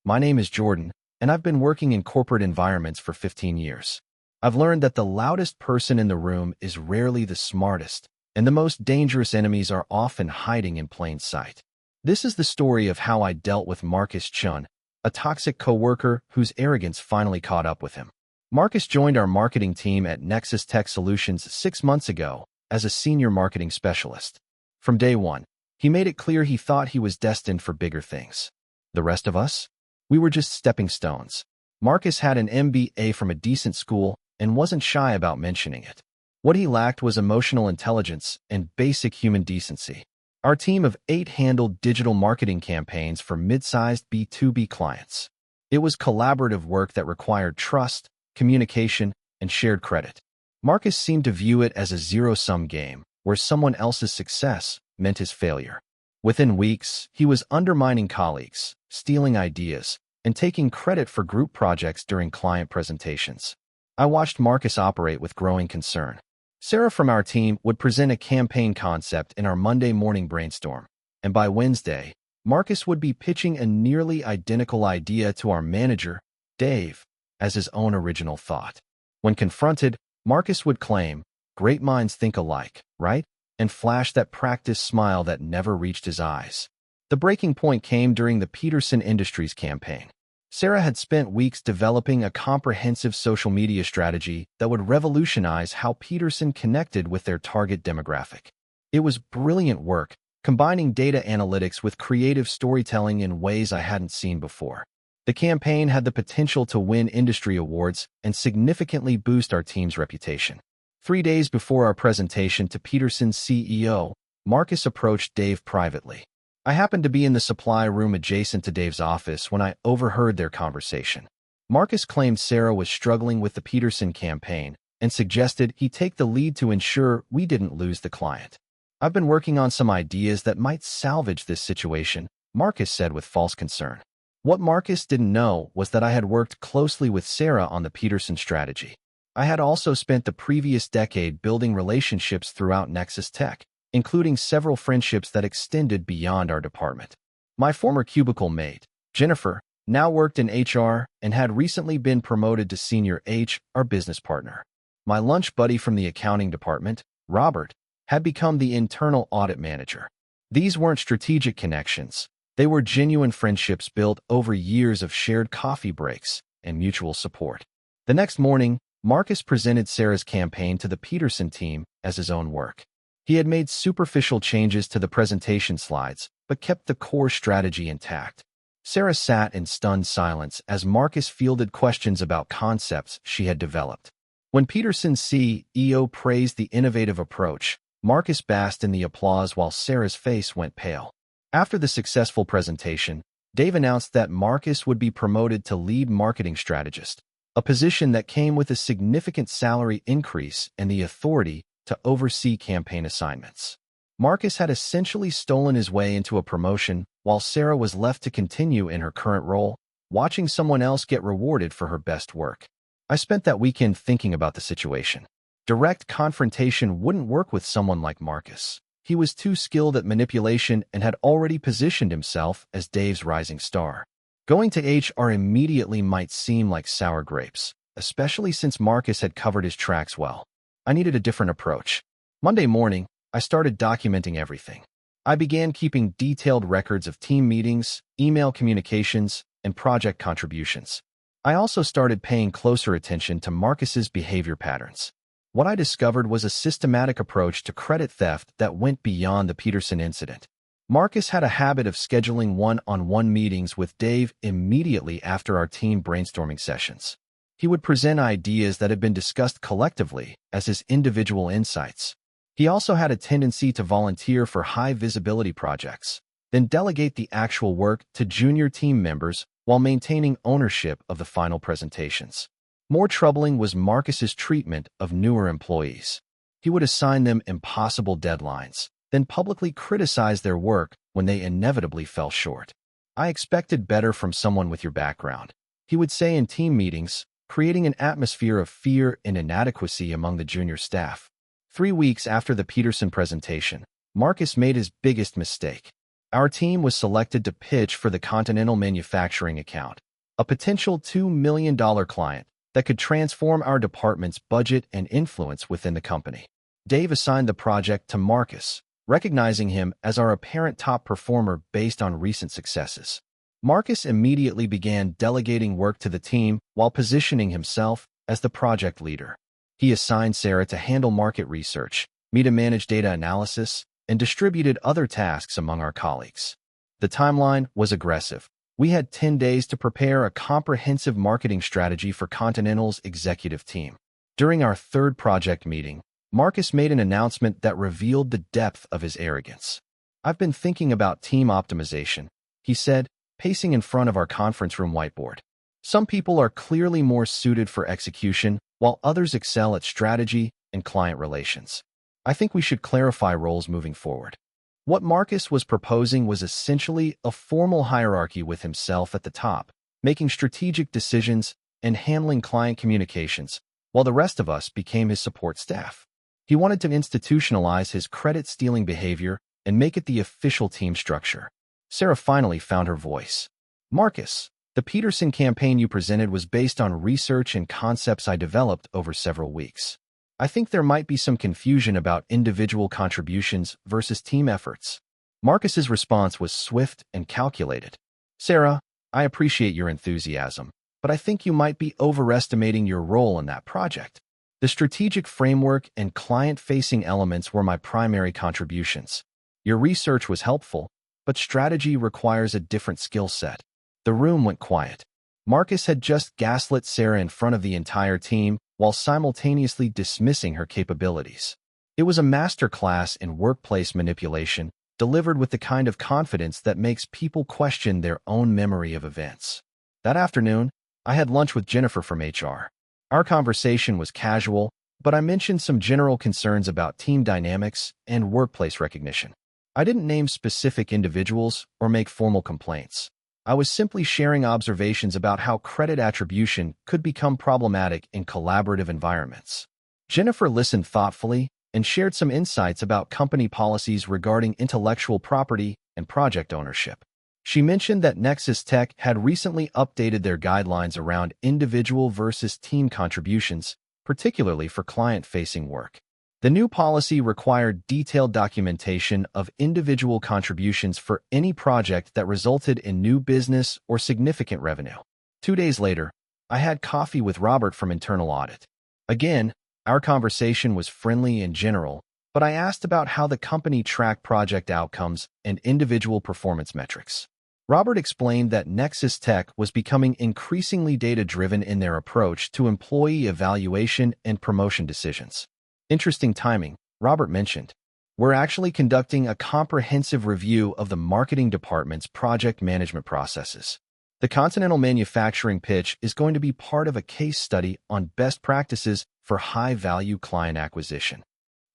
My name is Jordan, and I've been working in corporate environments for 15 years. I've learned that the loudest person in the room is rarely the smartest, and the most dangerous enemies are often hiding in plain sight. This is the story of how I dealt with Marcus Chun, a toxic coworker whose arrogance finally caught up with him. Marcus joined our marketing team at Nexus Tech Solutions 6 months ago as a senior marketing specialist. From day one, he made it clear he thought he was destined for bigger things. The rest of us? We were just stepping stones. Marcus had an MBA from a decent school and wasn't shy about mentioning it. What he lacked was emotional intelligence and basic human decency. Our team of 8 handled digital marketing campaigns for mid-sized B2B clients. It was collaborative work that required trust, communication, and shared credit. Marcus seemed to view it as a zero-sum game, where someone else's success meant his failure. Within weeks, he was undermining colleagues, stealing ideas, and taking credit for group projects during client presentations. I watched Marcus operate with growing concern. Sarah from our team would present a campaign concept in our Monday morning brainstorm, and by Wednesday, Marcus would be pitching a nearly identical idea to our manager, Dave, as his own original thought. When confronted, Marcus would claim, "Great minds think alike, right?" and flash that practiced smile that never reached his eyes. The breaking point came during the Peterson Industries campaign. Sarah had spent weeks developing a comprehensive social media strategy that would revolutionize how Peterson connected with their target demographic. It was brilliant work, combining data analytics with creative storytelling in ways I hadn't seen before. The campaign had the potential to win industry awards and significantly boost our team's reputation. 3 days before our presentation to Peterson's CEO, Marcus approached Dave privately. I happened to be in the supply room adjacent to Dave's office when I overheard their conversation. Marcus claimed Sarah was struggling with the Peterson campaign and suggested he take the lead to ensure we didn't lose the client. "I've been working on some ideas that might salvage this situation," Marcus said with false concern. What Marcus didn't know was that I had worked closely with Sarah on the Peterson strategy. I had also spent the previous decade building relationships throughout Nexus Tech, including several friendships that extended beyond our department. My former cubicle mate, Jennifer, now worked in HR and had recently been promoted to senior HR business partner. My lunch buddy from the accounting department, Robert, had become the internal audit manager. These weren't strategic connections. They were genuine friendships built over years of shared coffee breaks and mutual support. The next morning, Marcus presented Sarah's campaign to the Peterson team as his own work. He had made superficial changes to the presentation slides, but kept the core strategy intact. Sarah sat in stunned silence as Marcus fielded questions about concepts she had developed. When Peterson's CEO praised the innovative approach, Marcus basked in the applause while Sarah's face went pale. After the successful presentation, Dave announced that Marcus would be promoted to lead marketing strategist, a position that came with a significant salary increase and the authority to oversee campaign assignments. Marcus had essentially stolen his way into a promotion, while Sarah was left to continue in her current role, watching someone else get rewarded for her best work. I spent that weekend thinking about the situation. Direct confrontation wouldn't work with someone like Marcus. He was too skilled at manipulation and had already positioned himself as Dave's rising star. Going to HR immediately might seem like sour grapes, especially since Marcus had covered his tracks well. I needed a different approach. Monday morning, I started documenting everything. I began keeping detailed records of team meetings, email communications, and project contributions. I also started paying closer attention to Marcus's behavior patterns. What I discovered was a systematic approach to credit theft that went beyond the Peterson incident. Marcus had a habit of scheduling one-on-one meetings with Dave immediately after our team brainstorming sessions. He would present ideas that had been discussed collectively as his individual insights. He also had a tendency to volunteer for high-visibility projects, then delegate the actual work to junior team members while maintaining ownership of the final presentations. More troubling was Marcus's treatment of newer employees. He would assign them impossible deadlines, then publicly criticize their work when they inevitably fell short. "I expected better from someone with your background," he would say in team meetings, creating an atmosphere of fear and inadequacy among the junior staff. 3 weeks after the Peterson presentation, Marcus made his biggest mistake. Our team was selected to pitch for the Continental Manufacturing account, a potential $2 million client that could transform our department's budget and influence within the company. Dave assigned the project to Marcus, recognizing him as our apparent top performer based on recent successes. Marcus immediately began delegating work to the team while positioning himself as the project leader. He assigned Sarah to handle market research, me to manage data analysis, and distributed other tasks among our colleagues. The timeline was aggressive. We had 10 days to prepare a comprehensive marketing strategy for Continental's executive team. During our third project meeting, Marcus made an announcement that revealed the depth of his arrogance. "I've been thinking about team optimization," he said, pacing in front of our conference room whiteboard. "Some people are clearly more suited for execution, while others excel at strategy and client relations. I think we should clarify roles moving forward." What Marcus was proposing was essentially a formal hierarchy with himself at the top, making strategic decisions and handling client communications, while the rest of us became his support staff. He wanted to institutionalize his credit-stealing behavior and make it the official team structure. Sarah finally found her voice. "Marcus, the Peterson campaign you presented was based on research and concepts I developed over several weeks. I think there might be some confusion about individual contributions versus team efforts." Marcus's response was swift and calculated. "Sarah, I appreciate your enthusiasm, but I think you might be overestimating your role in that project. The strategic framework and client-facing elements were my primary contributions. Your research was helpful, but strategy requires a different skill set." The room went quiet. Marcus had just gaslit Sarah in front of the entire team while simultaneously dismissing her capabilities. It was a masterclass in workplace manipulation, delivered with the kind of confidence that makes people question their own memory of events. That afternoon, I had lunch with Jennifer from HR. Our conversation was casual, but I mentioned some general concerns about team dynamics and workplace recognition. I didn't name specific individuals or make formal complaints. I was simply sharing observations about how credit attribution could become problematic in collaborative environments. Jennifer listened thoughtfully and shared some insights about company policies regarding intellectual property and project ownership. She mentioned that Nexus Tech had recently updated their guidelines around individual versus team contributions, particularly for client-facing work. The new policy required detailed documentation of individual contributions for any project that resulted in new business or significant revenue. 2 days later, I had coffee with Robert from internal audit. Again, our conversation was friendly and general, but I asked about how the company tracked project outcomes and individual performance metrics. Robert explained that Nexus Tech was becoming increasingly data-driven in their approach to employee evaluation and promotion decisions. "Interesting timing," Robert mentioned. "We're actually conducting a comprehensive review of the marketing department's project management processes. The Continental Manufacturing pitch is going to be part of a case study on best practices for high-value client acquisition.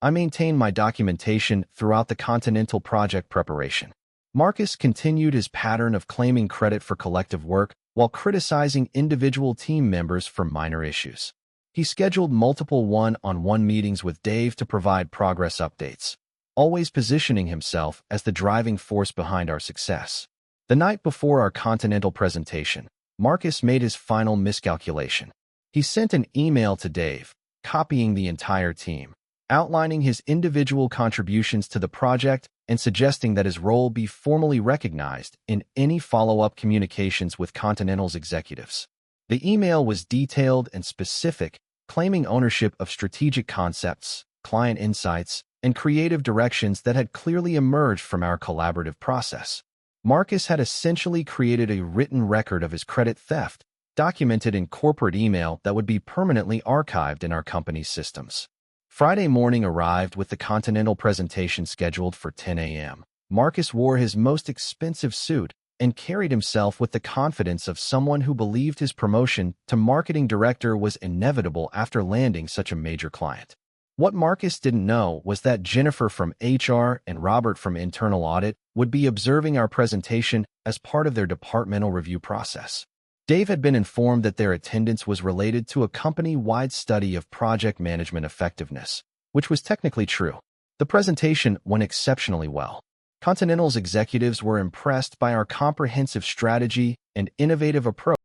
I maintain my documentation throughout the Continental project preparation." Marcus continued his pattern of claiming credit for collective work while criticizing individual team members for minor issues. He scheduled multiple one-on-one meetings with Dave to provide progress updates, always positioning himself as the driving force behind our success. The night before our Continental presentation, Marcus made his final miscalculation. He sent an email to Dave, copying the entire team, outlining his individual contributions to the project and suggesting that his role be formally recognized in any follow-up communications with Continental's executives. The email was detailed and specific, claiming ownership of strategic concepts, client insights, and creative directions that had clearly emerged from our collaborative process. Marcus had essentially created a written record of his credit theft, documented in corporate email that would be permanently archived in our company's systems. Friday morning arrived with the Continental presentation scheduled for 10 a.m. Marcus wore his most expensive suit and carried himself with the confidence of someone who believed his promotion to marketing director was inevitable after landing such a major client. What Marcus didn't know was that Jennifer from HR and Robert from internal audit would be observing our presentation as part of their departmental review process. Dave had been informed that their attendance was related to a company-wide study of project management effectiveness, which was technically true. The presentation went exceptionally well. Continental's executives were impressed by our comprehensive strategy and innovative approach